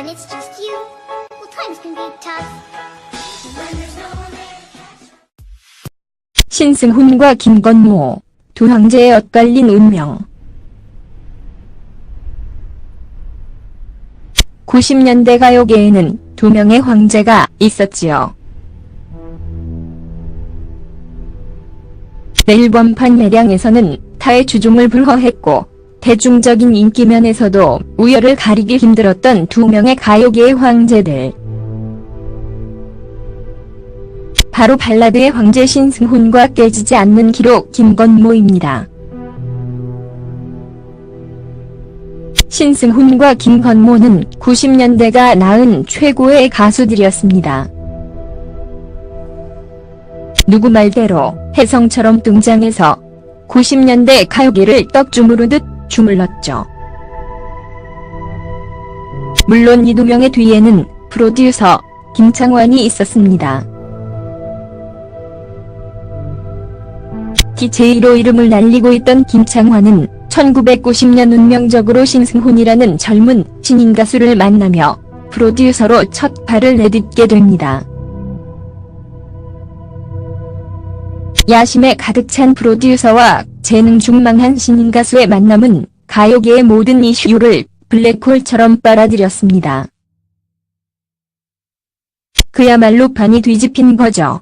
it's just you, well, times can be tough. When there's no one there to catch. 신승훈과 김건모, 두 황제의 엇갈린 운명. 90년대 가요계에는 두 명의 황제가 있었지요. 앨범 판매량에서는 타의 주종을 불허했고 대중적인 인기면에서도 우열을 가리기 힘들었던 두 명의 가요계의 황제들. 바로 발라드의 황제 신승훈과 깨지지 않는 기록 김건모입니다. 신승훈과 김건모는 90년대가 낳은 최고의 가수들이었습니다. 누구 말대로 혜성처럼 등장해서 90년대 가요계를 떡주무르듯 주물렀죠. 물론 이 두 명의 뒤에는 프로듀서 김창완이 있었습니다. DJ로 이름을 날리고 있던 김창완은 1990년 운명적으로 신승훈이라는 젊은 신인 가수를 만나며 프로듀서로 첫 발을 내딛게 됩니다. 야심에 가득 찬 프로듀서와 재능 충만한 신인 가수의 만남은 가요계의 모든 이슈를 블랙홀처럼 빨아들였습니다. 그야말로 판이 뒤집힌 거죠.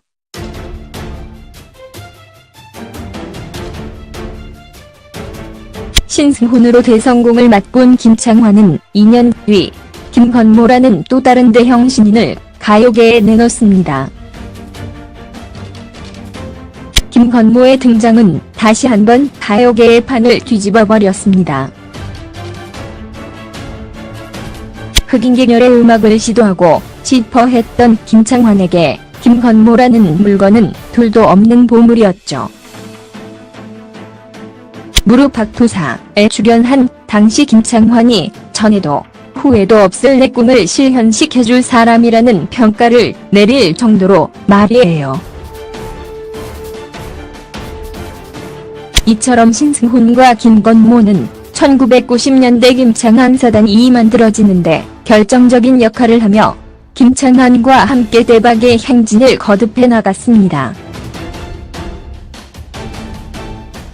신승훈으로 대성공을 맛본 김창완은 2년 뒤 김건모라는 또 다른 대형 신인을 가요계에 내놓습니다. 김건모의 등장은 다시 한번 가요계의 판을 뒤집어버렸습니다. 흑인 계열의 음악을 시도하고 싶어했던 김창완에게 김건모라는 물건은 둘도 없는 보물이었죠. 무릎팍투사에 출연한 당시 김창완이 전에도 후에도 없을 내 꿈을 실현시켜줄 사람이라는 평가를 내릴 정도로 말이에요. 이처럼 신승훈과 김건모는 1990년대 김창완 사단이 만들어지는데 결정적인 역할을 하며 김창완과 함께 대박의 행진을 거듭해 나갔습니다.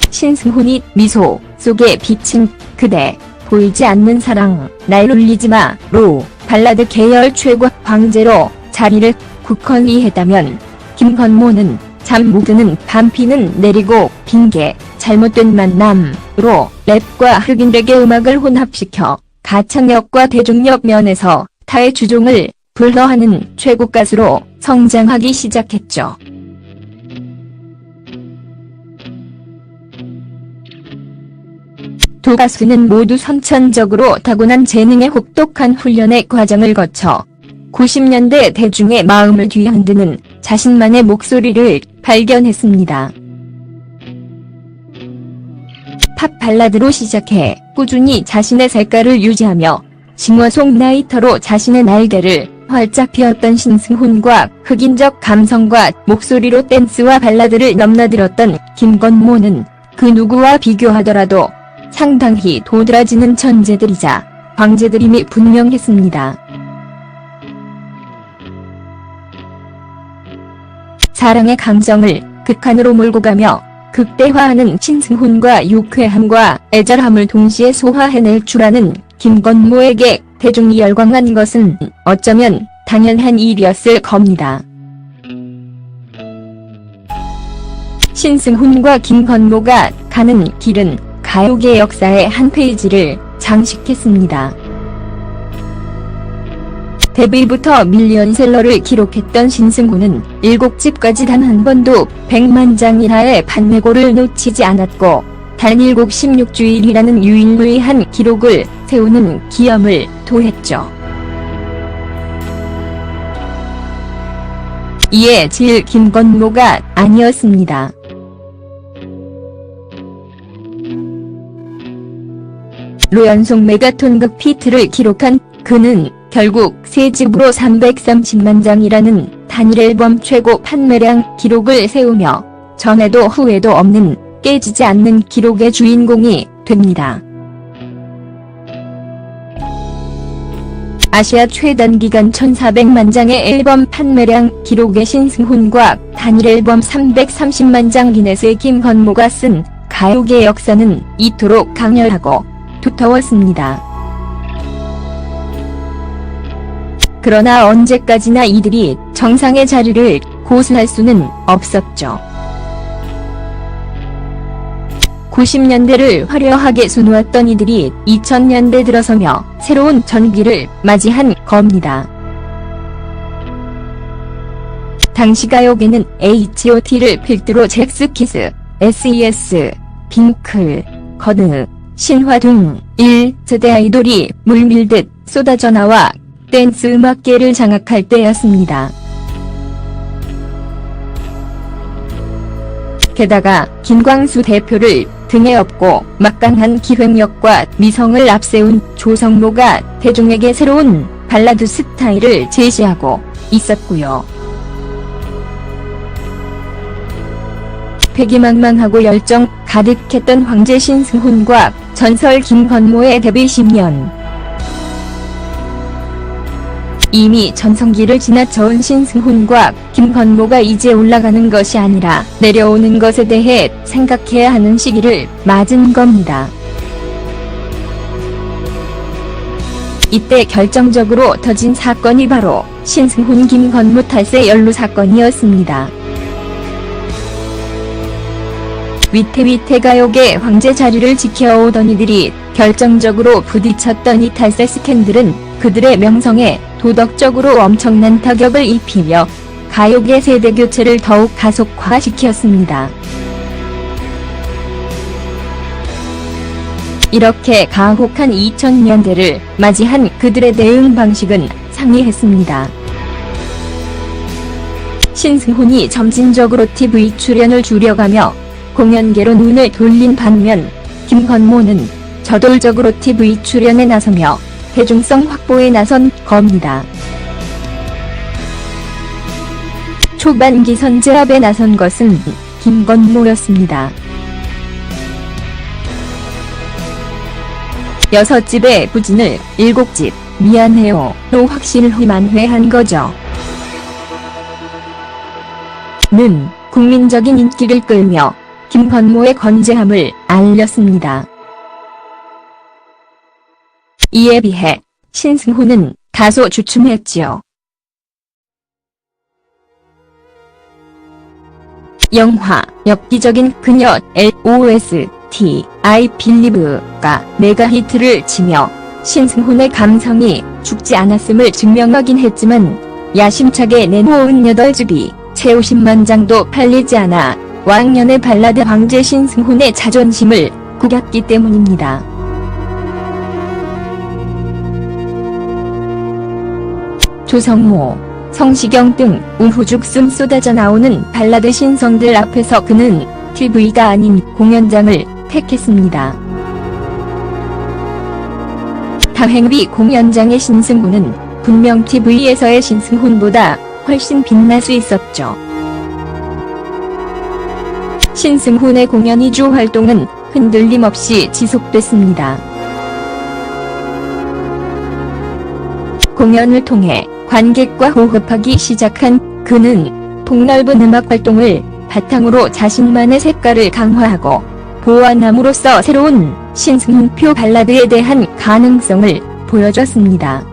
신승훈이 미소 속에 비친 그대, 보이지 않는 사랑, 날 울리지마로 발라드 계열 최고 황제로 자리를 굳건히 했다면 김건모는 잠 못 드는 밤비는 내리고 핑계, 잘못된 만남으로 랩과 흑인 레게 음악을 혼합시켜 가창력과 대중력 면에서 타의 주종을 불허하는 최고 가수로 성장하기 시작했죠. 두 가수는 모두 선천적으로 타고난 재능의 혹독한 훈련의 과정을 거쳐 90년대 대중의 마음을 뒤흔드는 자신만의 목소리를 발견했습니다. 팝 발라드로 시작해 꾸준히 자신의 색깔을 유지하며 싱어송라이터로 자신의 날개를 활짝 펴었던 신승훈과 흑인적 감성과 목소리로 댄스와 발라드를 넘나들었던 김건모는 그 누구와 비교하더라도 상당히 도드라지는 천재들이자 황제들임이 분명했습니다. 사랑의 감정을 극한으로 몰고 가며 극대화하는 신승훈과 유쾌함과 애절함을 동시에 소화해낼 줄 아는 김건모에게 대중이 열광한 것은 어쩌면 당연한 일이었을 겁니다. 신승훈과 김건모가 가는 길은 가요계 역사의 한 페이지를 장식했습니다. 데뷔부터 밀리언셀러를 기록했던 신승훈은 7집까지 단 한 번도 100만 장 이하의 판매고를 놓치지 않았고 단 7, 16주일이라는 유일무이한 기록을 세우는 기염을 토했죠. 이에 질 김건모가 아니었습니다. 로 연속 메가톤급 히트를 기록한 그는 결국 3집으로 330만 장이라는 단일 앨범 최고 판매량 기록을 세우며 전에도 후에도 없는 깨지지 않는 기록의 주인공이 됩니다. 아시아 최단기간 1,400만 장의 앨범 판매량 기록의 신승훈과 단일 앨범 330만 장 기넷의 김건모가 쓴 가요계 역사는 이토록 강렬하고 두터웠습니다. 그러나 언제까지나 이들이 정상의 자리를 고수할 수는 없었죠. 90년대를 화려하게 수놓았던 이들이 2000년대 들어서며 새로운 전기를 맞이한 겁니다. 당시 가요계는 H.O.T를 필두로 잭스키스, S.E.S, 핑클, 거드, 신화 등 1세대 아이돌이 물밀듯 쏟아져 나와 댄스 음악계를 장악할 때였습니다. 게다가 김광수 대표를 등에 업고 막강한 기획력과 미성을 앞세운 조성모가 대중에게 새로운 발라드 스타일을 제시하고 있었고요. 패기망망하고 열정 가득했던 황제 신승훈과 전설 김건모의 데뷔 10년. 이미 전성기를 지나쳐온 신승훈과 김건모가 이제 올라가는 것이 아니라 내려오는 것에 대해 생각해야 하는 시기를 맞은 겁니다. 이때 결정적으로 터진 사건이 바로 신승훈 김건모 탈세 연루 사건이었습니다. 위태위태 가요계 황제 자리를 지켜오던 이들이 결정적으로 부딪혔던 이 탈세 스캔들은 그들의 명성에 도덕적으로 엄청난 타격을 입히며 가요계 세대교체를 더욱 가속화시켰습니다. 이렇게 가혹한 2000년대를 맞이한 그들의 대응 방식은 상이했습니다. 신승훈이 점진적으로 TV 출연을 줄여가며 공연계로 눈을 돌린 반면 김건모는 저돌적으로 TV 출연에 나서며 대중성 확보에 나선 겁니다. 초반기 선제압에 나선 것은 김건모였습니다. 6집의 부진을 7집 미안해요로 확실히 만회한 거죠. 는 국민적인 인기를 끌며 김건모의 건재함을 알렸습니다. 이에 비해 신승훈은 다소 주춤했지요. 영화 엽기적인 그녀 LOST I Believe가 메가 히트를 치며 신승훈의 감성이 죽지 않았음을 증명하긴 했지만 야심차게 낸 58집이 채 50만 장도 팔리지 않아 왕년의 발라드 황제 신승훈의 자존심을 구겼기 때문입니다. 조성모, 성시경 등 우후죽순 쏟아져 나오는 발라드 신성들 앞에서 그는 TV가 아닌 공연장을 택했습니다. 다행히 공연장의 신승훈은 분명 TV에서의 신승훈보다 훨씬 빛날 수 있었죠. 신승훈의 공연 2주 활동은 흔들림 없이 지속됐습니다. 공연을 통해 관객과 호흡하기 시작한 그는 폭넓은 음악 활동을 바탕으로 자신만의 색깔을 강화하고 보완함으로써 새로운 신승훈표 발라드에 대한 가능성을 보여줬습니다.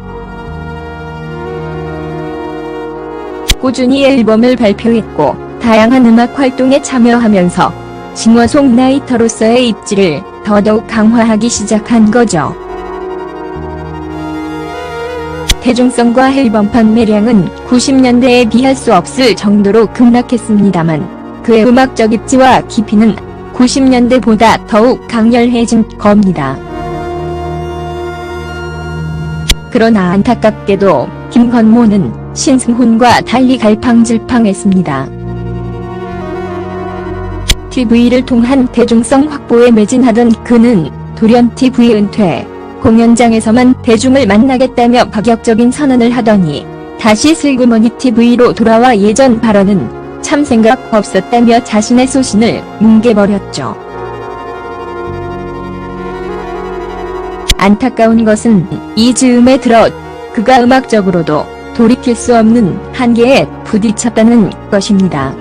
꾸준히 앨범을 발표했고 다양한 음악 활동에 참여하면서 싱어송라이터로서의 입지를 더더욱 강화하기 시작한 거죠. 대중성과 앨범 판매량은 90년대에 비할 수 없을 정도로 급락했습니다만 그의 음악적 입지와 깊이는 90년대보다 더욱 강렬해진 겁니다. 그러나 안타깝게도 김건모는 신승훈과 달리 갈팡질팡했습니다. TV를 통한 대중성 확보에 매진하던 그는 돌연 TV 은퇴, 공연장에서만 대중을 만나겠다며 파격적인 선언을 하더니 다시 슬그머니 TV로 돌아와 예전 발언은 참 생각 없었다며 자신의 소신을 뭉개버렸죠. 안타까운 것은 이 즈음에 들어 그가 음악적으로도 돌이킬 수 없는 한계에 부딪혔다는 것입니다.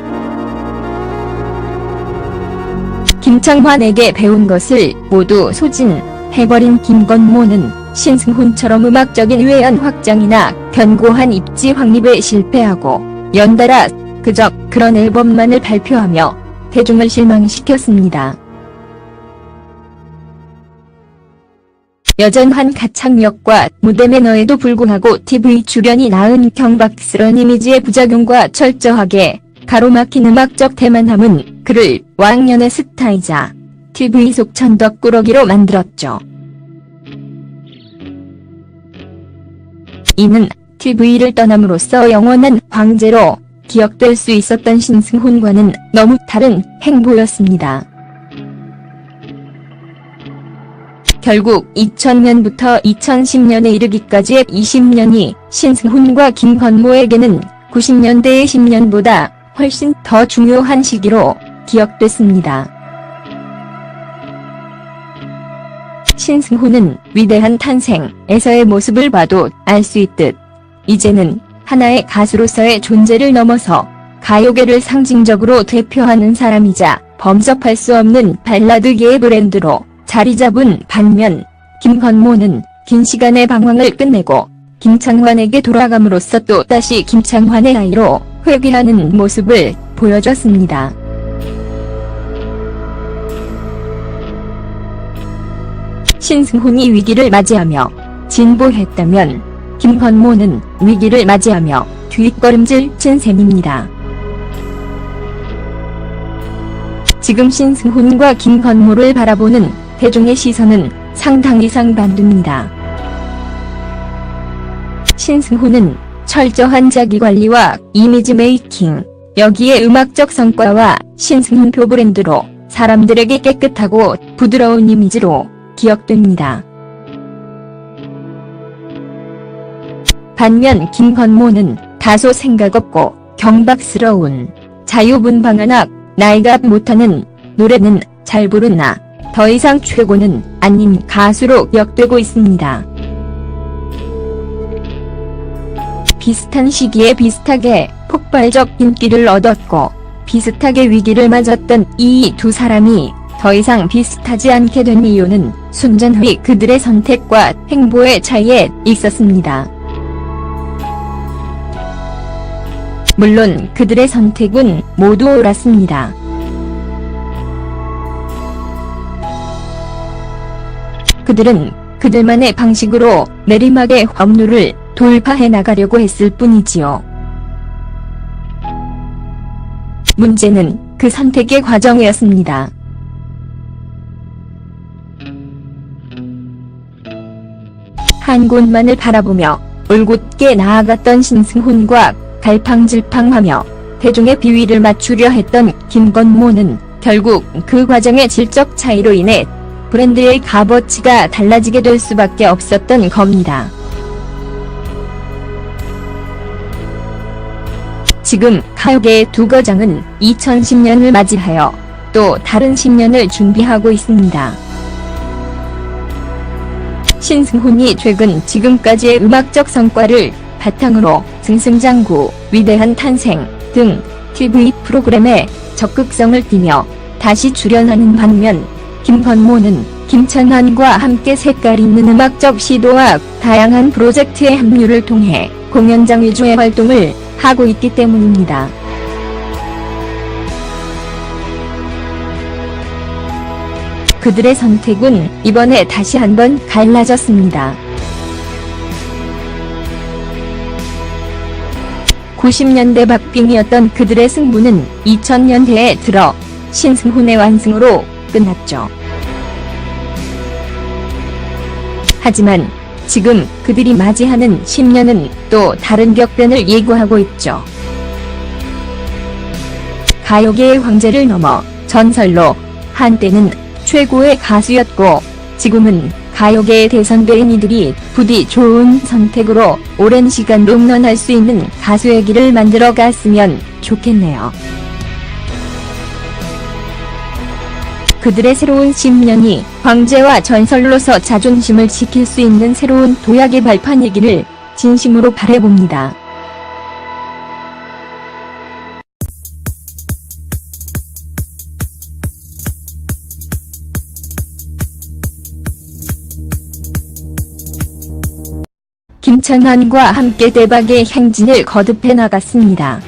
김창완에게 배운 것을 모두 소진해버린 김건모는 신승훈처럼 음악적인 외연 확장이나 견고한 입지 확립에 실패하고 연달아 그저 그런 앨범만을 발표하며 대중을 실망시켰습니다. 여전한 가창력과 무대 매너에도 불구하고 TV 출연이 낳은 경박스런 이미지의 부작용과 철저하게 가로막힌 음악적 태만함은 그를 왕년의 스타이자 TV 속 천덕꾸러기로 만들었죠. 이는 TV를 떠남으로써 영원한 황제로 기억될 수 있었던 신승훈과는 너무 다른 행보였습니다. 결국 2000년부터 2010년에 이르기까지의 20년이 신승훈과 김건모에게는 90년대의 10년보다 훨씬 더 중요한 시기로 기억됐습니다. 신승훈은 위대한 탄생에서의 모습을 봐도 알 수 있듯 이제는 하나의 가수로서의 존재를 넘어서 가요계를 상징적으로 대표하는 사람이자 범접할 수 없는 발라드계의 브랜드로 자리 잡은 반면 김건모는 긴 시간의 방황을 끝내고 김창완에게 돌아감으로써 또 다시 김창완의 아이로 회귀하는 모습을 보여줬습니다. 신승훈이 위기를 맞이하며 진보했다면 김건모는 위기를 맞이하며 뒷걸음질 친 셈입니다. 지금 신승훈과 김건모를 바라보는 대중의 시선은 상당히 상반됩니다. 신승훈은 철저한 자기관리와 이미지 메이킹, 여기에 음악적 성과와 신승훈표 브랜드로 사람들에게 깨끗하고 부드러운 이미지로 기억됩니다. 반면 김건모는 다소 생각 없고 경박스러운 자유분방한 나이가 못하는 노래는 잘 부르나 더 이상 최고는 아닌 가수로 기억되고 있습니다. 비슷한 시기에 비슷하게 폭발적 인기를 얻었고 비슷하게 위기를 맞았던 이 두 사람이 더 이상 비슷하지 않게 된 이유는 순전히 그들의 선택과 행보의 차이에 있었습니다. 물론 그들의 선택은 모두 옳았습니다. 그들은 그들만의 방식으로 내리막의 허물을 돌파해 나가려고 했을 뿐이지요. 문제는 그 선택의 과정이었습니다. 한 곳만을 바라보며 올곧게 나아갔던 신승훈과 갈팡질팡하며 대중의 비위를 맞추려 했던 김건모는 결국 그 과정의 질적 차이로 인해 브랜드의 값어치가 달라지게 될 수밖에 없었던 겁니다. 지금 가요계의 두 거장은 2010년을 맞이하여 또 다른 10년을 준비하고 있습니다. 신승훈이 최근 지금까지의 음악적 성과를 바탕으로 승승장구, 위대한 탄생 등 TV 프로그램에 적극성을 띠며 다시 출연하는 반면 김건모는 김창완과 함께 색깔 있는 음악적 시도와 다양한 프로젝트의 합류를 통해 공연장 위주의 활동을 하고 있기 때문입니다. 그들의 선택은 이번에 다시 한번 갈라졌습니다. 90년대 박빙이었던 그들의 승부는 2000년대에 들어 신승훈의 완승으로 끝났죠. 하지만 지금 그들이 맞이하는 10년은 또 다른 격변을 예고하고 있죠. 가요계의 황제를 넘어 전설로 한때는 최고의 가수였고 지금은 가요계의 대선배인 이들이 부디 좋은 선택으로 오랜 시간 롱런할 수 있는 가수의 길을 만들어 갔으면 좋겠네요. 그들의 새로운 10년이 황제와 전설로서 자존심을 지킬 수 있는 새로운 도약의 발판이기를 진심으로 바라봅니다. 김창완과 함께 대박의 행진을 거듭해 나갔습니다.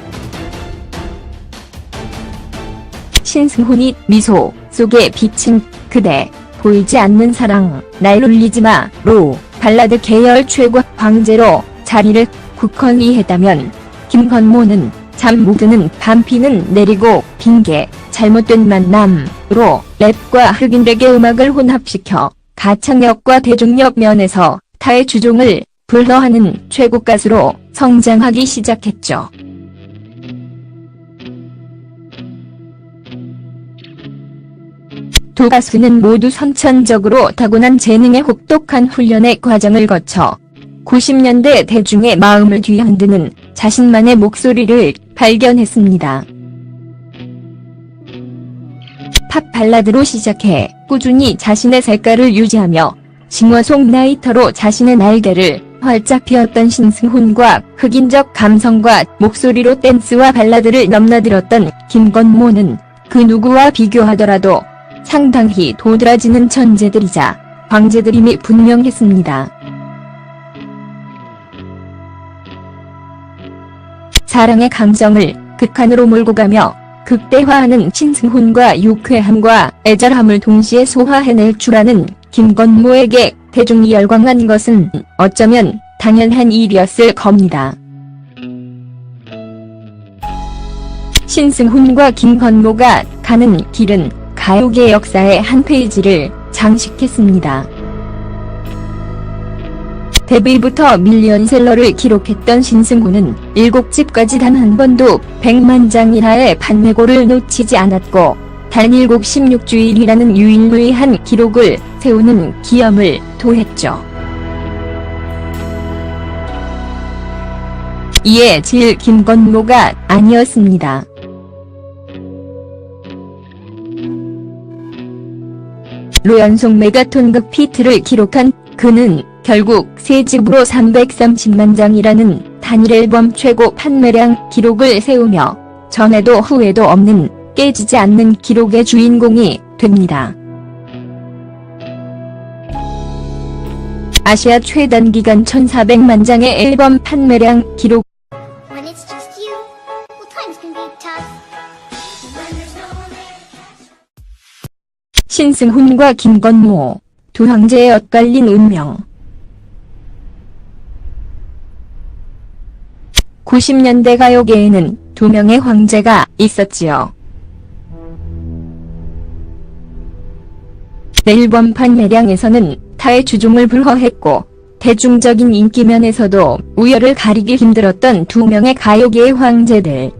신승훈이 미소 속에 비친 그대 보이지 않는 사랑 날 놀리지마로 발라드 계열 최고 황제로 자리를 굳건히 했다면, 김건모는 잠 못 드는 밤 비는 내리고 핑계 잘못된 만남으로 랩과 흑인 레게 음악을 혼합시켜 가창력과 대중력 면에서 타의 주종을 불허하는 최고 가수로 성장하기 시작했죠. 두 가수는 모두 선천적으로 타고난 재능의 혹독한 훈련의 과정을 거쳐 90년대 대중의 마음을 뒤흔드는 자신만의 목소리를 발견했습니다. 팝 발라드로 시작해 꾸준히 자신의 색깔을 유지하며 싱어송라이터로 자신의 날개를 활짝 펴었던 신승훈과 흑인적 감성과 목소리로 댄스와 발라드를 넘나들었던 김건모는 그 누구와 비교하더라도 상당히 도드라지는 천재들이자 황제들임이 분명했습니다. 사랑의 감정을 극한으로 몰고 가며 극대화하는 신승훈과 유쾌함과 애절함을 동시에 소화해낼 줄 아는 김건모에게 대중이 열광한 것은 어쩌면 당연한 일이었을 겁니다. 신승훈과 김건모가 가는 길은 가요계 역사의 한 페이지를 장식했습니다. 데뷔부터 밀리언셀러를 기록했던 신승훈은 7집까지 단 한 번도 100만 장 이하의 판매고를 놓치지 않았고 단 7, 16주일이라는 유일무이한 기록을 세우는 기염을 토했죠. 이에 질 김건모가 아니었습니다. 로 연속 메가톤급 히트를 기록한 그는 결국 3집으로 330만 장이라는 단일 앨범 최고 판매량 기록을 세우며 전에도 후에도 없는 깨지지 않는 기록의 주인공이 됩니다. 아시아 최단기간 1400만 장의 앨범 판매량 기록. When it's just you, well, times can be tough. When there's no one there. 신승훈과 김건모, 두 황제의 엇갈린 운명. 90년대 가요계에는 두 명의 황제가 있었지요. 앨범 판매량에서는 타의 주종을 불허했고 대중적인 인기면에서도 우열을 가리기 힘들었던 두 명의 가요계의 황제들.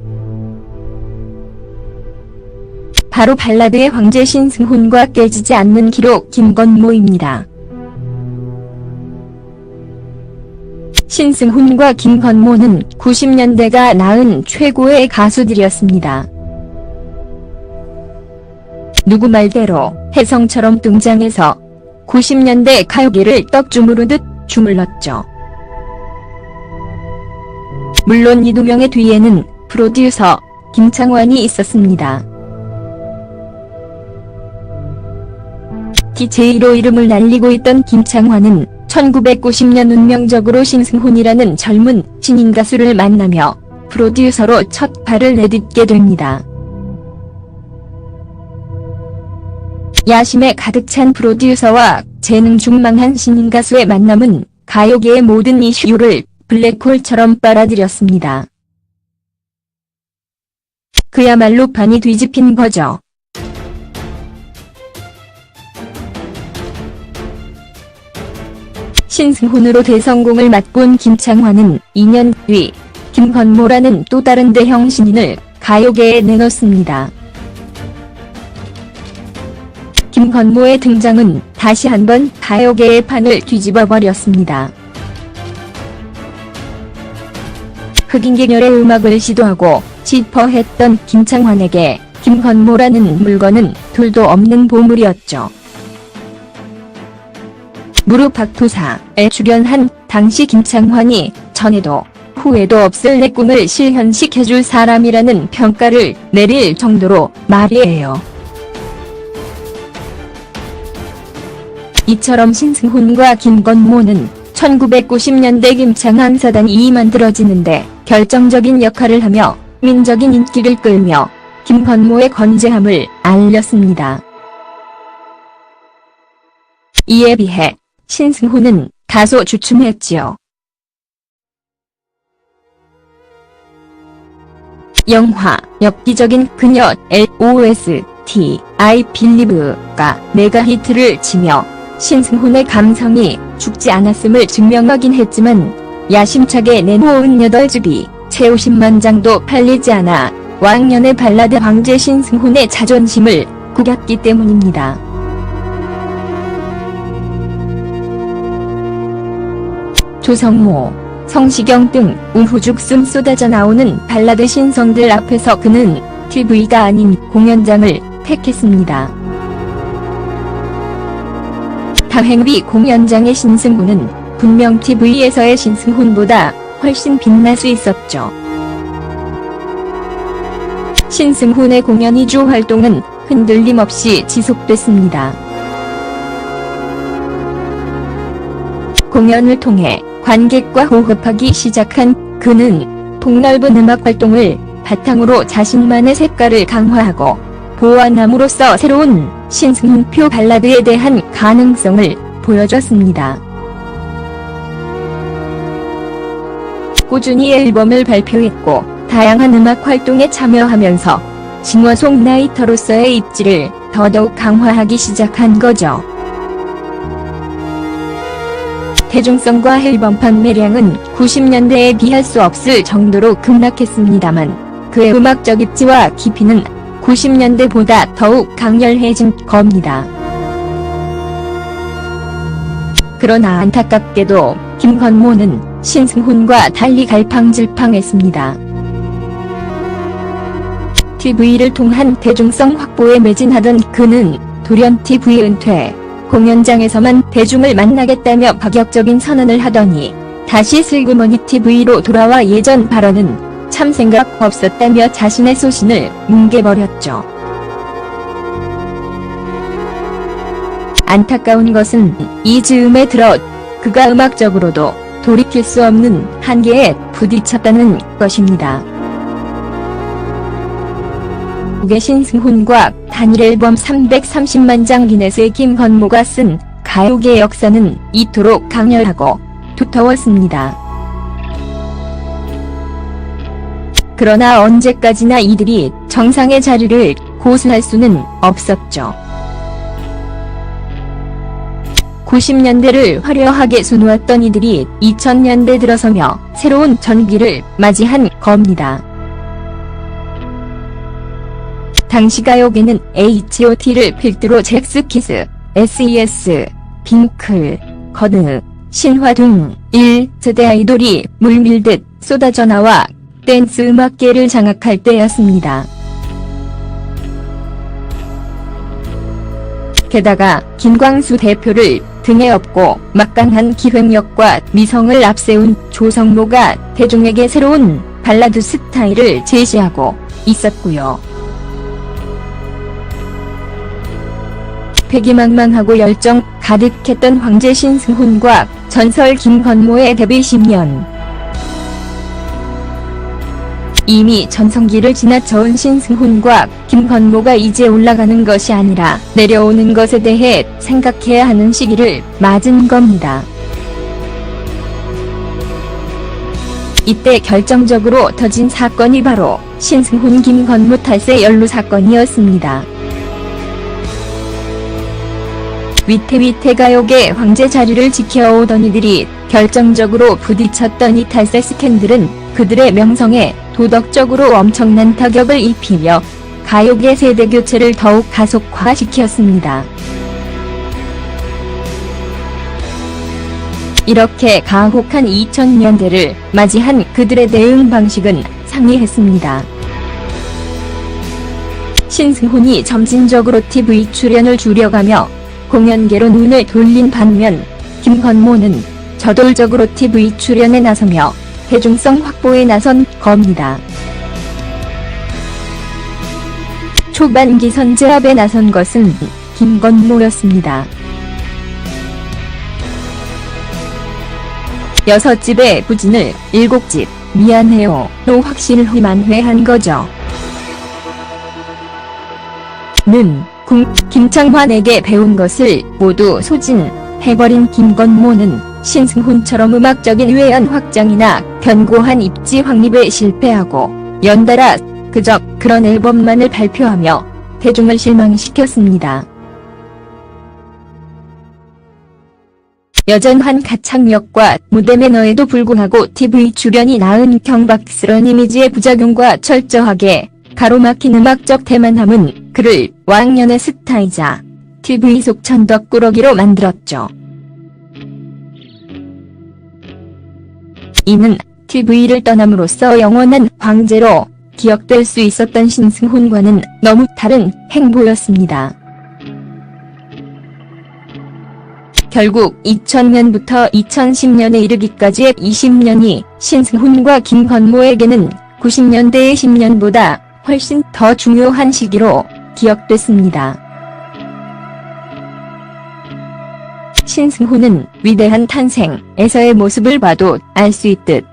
바로 발라드의 황제 신승훈과 깨지지 않는 기록 김건모입니다. 신승훈과 김건모는 90년대가 낳은 최고의 가수들이었습니다. 누구 말대로 혜성처럼 등장해서 90년대 가요계를 떡 주무르듯 주물렀죠. 물론 이 두 명의 뒤에는 프로듀서 김창완이 있었습니다. DJ로 이름을 날리고 있던 김창완은 1990년 운명적으로 신승훈이라는 젊은 신인 가수를 만나며 프로듀서로 첫 발을 내딛게 됩니다. 야심에 가득 찬 프로듀서와 재능 충만한 신인 가수의 만남은 가요계의 모든 이슈를 블랙홀처럼 빨아들였습니다. 그야말로 판이 뒤집힌 거죠. 신승훈으로 대성공을 맛본 김창완은 2년 뒤 김건모라는 또 다른 대형 신인을 가요계에 내놓습니다. 김건모의 등장은 다시 한번 가요계의 판을 뒤집어버렸습니다. 흑인 계열의 음악을 시도하고 싶어했던 김창완에게 김건모라는 물건은 둘도 없는 보물이었죠. 무릎팍투사에 출연한 당시 김창환이 전에도 후에도 없을 내 꿈을 실현시켜줄 사람이라는 평가를 내릴 정도로 말이에요. 이처럼 신승훈과 김건모는 1990년대 김창완 사단이 만들어지는데 결정적인 역할을 하며 민적인 인기를 끌며 김건모의 건재함을 알렸습니다. 이에 비해 신승훈은 다소 주춤했지요. 영화 엽기적인 그녀 LOST I Believe가 메가 히트를 치며 신승훈의 감성이 죽지 않았음을 증명하긴 했지만 야심차게 낸 58집이 채 50만 장도 팔리지 않아 왕년의 발라드 황제 신승훈의 자존심을 구겼기 때문입니다. 조성모, 성시경 등 우후죽순 쏟아져 나오는 발라드 신성들 앞에서 그는 TV가 아닌 공연장을 택했습니다. 다행히 공연장의 신승훈은 분명 TV에서의 신승훈보다 훨씬 빛날 수 있었죠. 신승훈의 공연 2주 활동은 흔들림 없이 지속됐습니다. 공연을 통해 관객과 호흡하기 시작한 그는 폭넓은 음악 활동을 바탕으로 자신만의 색깔을 강화하고 보완함으로써 새로운 신승훈표 발라드에 대한 가능성을 보여줬습니다. 꾸준히 앨범을 발표했고 다양한 음악 활동에 참여하면서 싱어송라이터로서의 입지를 더더욱 강화하기 시작한 거죠. 대중성과 앨범 판매량은 90년대에 비할 수 없을 정도로 급락했습니다만 그의 음악적 입지와 깊이는 90년대보다 더욱 강렬해진 겁니다. 그러나 안타깝게도 김건모는 신승훈과 달리 갈팡질팡했습니다. TV를 통한 대중성 확보에 매진하던 그는 돌연 TV 은퇴, 공연장에서만 대중을 만나겠다며 파격적인 선언을 하더니 다시 슬그머니 TV로 돌아와 예전 발언은 참 생각 없었다며 자신의 소신을 뭉개버렸죠. 안타까운 것은 이 즈음에 들어 그가 음악적으로도 돌이킬 수 없는 한계에 부딪혔다는 것입니다. 국의 신승훈과 단일 앨범 330만 장 기네스의 김건모가 쓴 가요계 역사는 이토록 강렬하고 두터웠습니다. 그러나 언제까지나 이들이 정상의 자리를 고수할 수는 없었죠. 90년대를 화려하게 수놓았던 이들이 2000년대 들어서며 새로운 전기를 맞이한 겁니다. 당시 가요계는 H.O.T를 필두로 잭스키스, S.E.S, 핑클, 거드, 신화 등 1세대 아이돌이 물밀듯 쏟아져 나와 댄스 음악계를 장악할 때였습니다. 게다가 김광수 대표를 등에 업고 막강한 기획력과 미성을 앞세운 조성모가 대중에게 새로운 발라드 스타일을 제시하고 있었고요. 패기망망하고 열정 가득했던 황제 신승훈과 전설 김건모의 데뷔 10년. 이미 전성기를 지나쳐온 신승훈과 김건모가 이제 올라가는 것이 아니라 내려오는 것에 대해 생각해야 하는 시기를 맞은 겁니다. 이때 결정적으로 터진 사건이 바로 신승훈 김건모 탈세 연루 사건이었습니다. 위태위태 가요계 황제 자리를 지켜오던 이들이 결정적으로 부딪혔던 이 탈세 스캔들은 그들의 명성에 도덕적으로 엄청난 타격을 입히며 가요계 세대교체를 더욱 가속화시켰습니다. 이렇게 가혹한 2000년대를 맞이한 그들의 대응 방식은 상이했습니다. 신승훈이 점진적으로 TV 출연을 줄여가며 공연계로 눈을 돌린 반면 김건모는 저돌적으로 TV 출연에 나서며 대중성 확보에 나선 겁니다. 초반기 선제압에 나선 것은 김건모였습니다. 6집의 부진을 7집 미안해요로 확실히만회한 거죠. 는 김창완에게 배운 것을 모두 소진해버린 김건모는 신승훈처럼 음악적인 외연 확장이나 견고한 입지 확립에 실패하고 연달아 그저 그런 앨범만을 발표하며 대중을 실망시켰습니다. 여전한 가창력과 무대 매너에도 불구하고 TV 출연이 낳은 경박스런 이미지의 부작용과 철저하게 가로막힌 음악적 대만함은 그를 왕년의 스타이자 TV 속 천덕꾸러기로 만들었죠. 이는 TV를 떠남으로써 영원한 황제로 기억될 수 있었던 신승훈과는 너무 다른 행보였습니다. 결국 2000년부터 2010년에 이르기까지의 20년이 신승훈과 김건모에게는 90년대의 10년보다 훨씬 더 중요한 시기로 기억됐습니다. 신승훈은 위대한 탄생에서의 모습을 봐도 알 수 있듯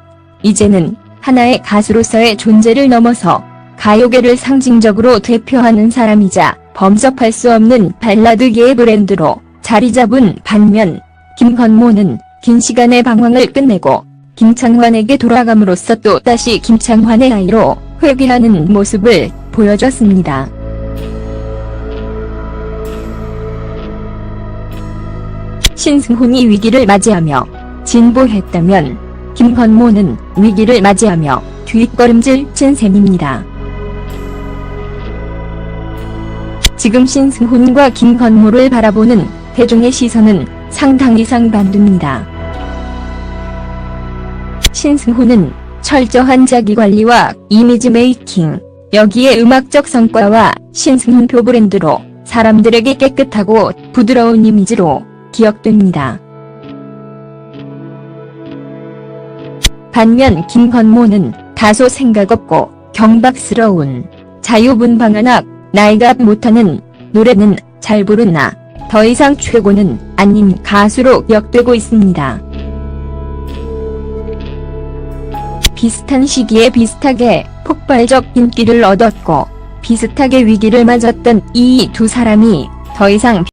이제는 하나의 가수로서의 존재를 넘어서 가요계를 상징적으로 대표하는 사람이자 범접할 수 없는 발라드계의 브랜드로 자리 잡은 반면 김건모는 긴 시간의 방황을 끝내고 김창완에게 돌아감으로써 또다시 김창완의 아이로 회귀하는 모습을 보여줬습니다. 신승훈이 위기를 맞이하며 진보했다면 김건모는 위기를 맞이하며 뒷걸음질 친 셈입니다. 지금 신승훈과 김건모를 바라보는 대중의 시선은 상당 이상 반대입니다. 신승훈은 철저한 자기관리와 이미지 메이킹, 여기에 음악적 성과와 신승훈표 브랜드로 사람들에게 깨끗하고 부드러운 이미지로 기억됩니다. 반면 김건모는 다소 생각 없고 경박스러운 자유분방한 나이가 못하는 노래는 잘 부르나 더 이상 최고는 아닌 가수로 기억되고 있습니다. 비슷한 시기에 비슷하게 폭발적 인기를 얻었고 비슷하게 위기를 맞았던 이 두 사람이 더 이상